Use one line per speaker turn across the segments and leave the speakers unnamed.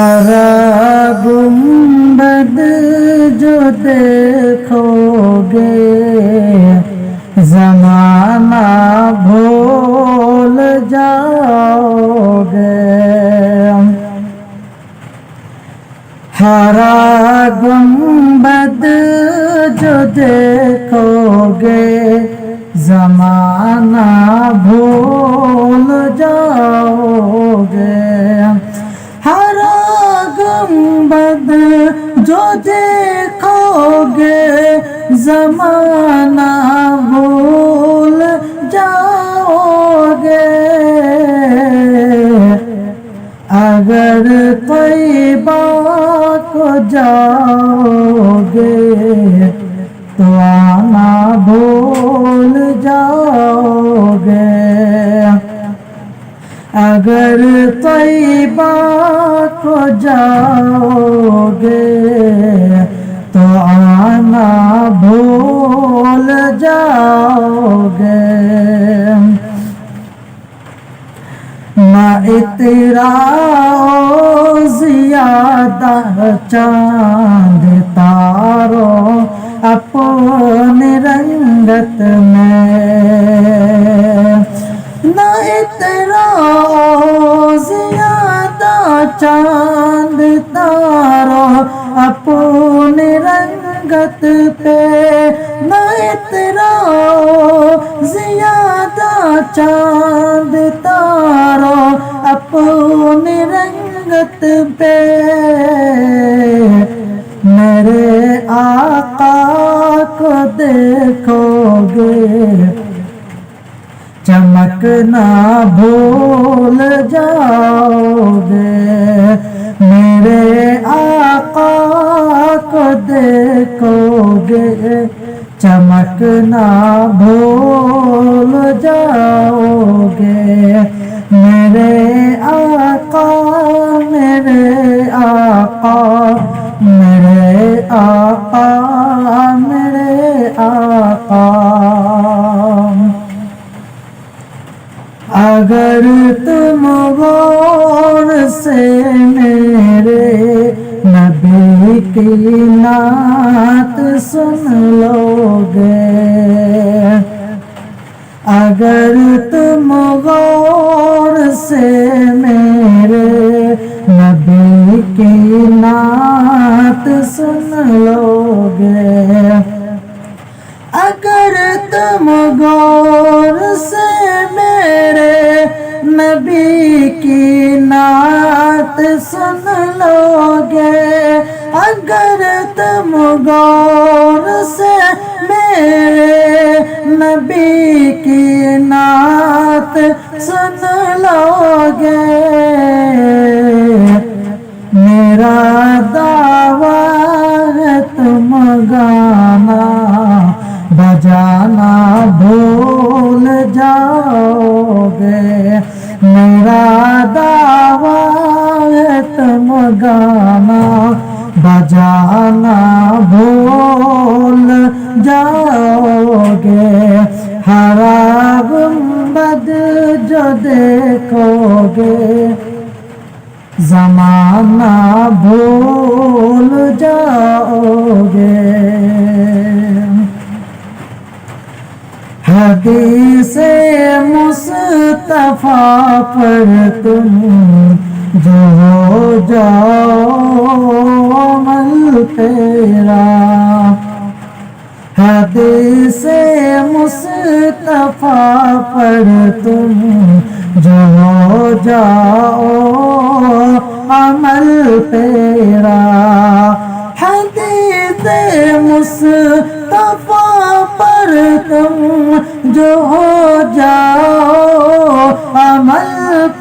ہر گنبد جو دیکھو گے زمانہ بھول جاؤ گے، ہر گنبد جو دیکھو گے زمانہ بھول جاؤ گے، ہر گنبد جو دیکھو گے زمانہ بھول جاؤ گے، اگر طیبہ کو جاؤ گے تو آنا بھول جاؤ گے، اگر طیبہ کو جاؤ گے تو آنا بھول جاؤ گے، نہ اتراؤ زیادہ چاند تاروں اپنے رنگت میں، نہ اتراؤ زیادہ چاند تاروں اپنے رنگت پہ، نہ اتراؤ زیادہ چاند تاروں اپنی رنگت پہ، میرے آقا کو دیکھو گے چمکنا بھول جاؤ گے، میرے آقا کو دیکھو گے چمکنا بھول جاؤ گے، میرے آقا میرے آقا میرے آقا میرے آقا، اگر تم غور سے میرے نبی کی نعت سن لو گے، اگر تم غور سے میرے نبی کی نعت سن لو گے، اگر تم غور سے میرے نبی کی نعت سن لو گے، اگر تم غور سے میرے نبی کی نعت سن لو گے، میرا دعویٰ ہے تم گانا بجانا بھول جاؤ گے، میرا دعویٰ ہے تم گانا بجانا بھول جاؤ گے، ہر گنبد جو دیکھو گے زمانہ بھول جاؤ گے، حدیث مصطفیٰ پر تم جو ہو جاؤ عمل تیرا، حدیث مصطفیٰ پر تم جو ہو جاؤ عمل تیرا، حدیث مصطفیٰ پر تم جو ہو جاؤ عمل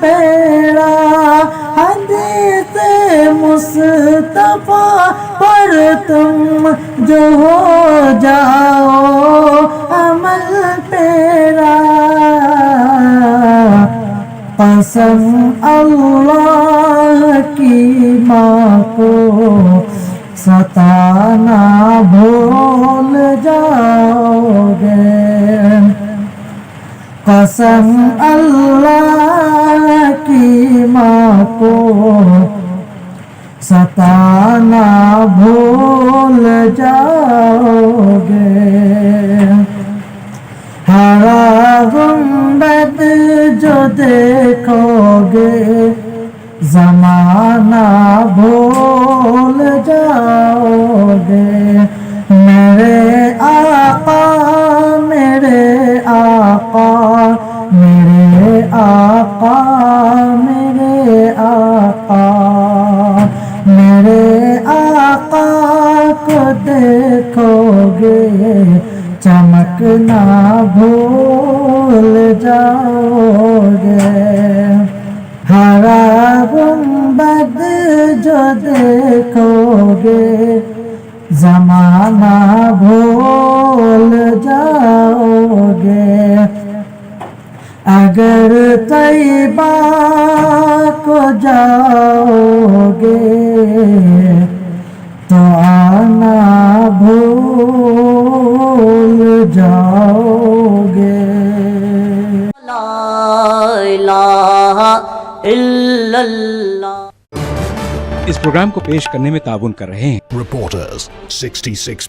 تیرا، حدیث مصطفیٰ پر تم جو ہو جاؤ عمل تیرا، قسم اللہ کی ماں کو ستانا بھول جاؤ گے، قسم اللہ کی ماں کو ستانا بھول جاؤ گے، ہرا گنبد جو دیکھو گے زمانہ بھول جاؤ گے، میرے آقا میرے آقا میرے آقا میرے آقا، میرے آقا کو دیکھو گے چمکنا بھول جاؤ گے، ہرا گنبد جو دیکھو گے زمانہ بھول جاؤ گے، اگر طیبہ کو جاؤ گے تو آنا بھول جاؤ گے۔
لا الہ الا اللہ۔
اس پروگرام کو پیش کرنے میں تعاون کر رہے ہیں
Reporters 66.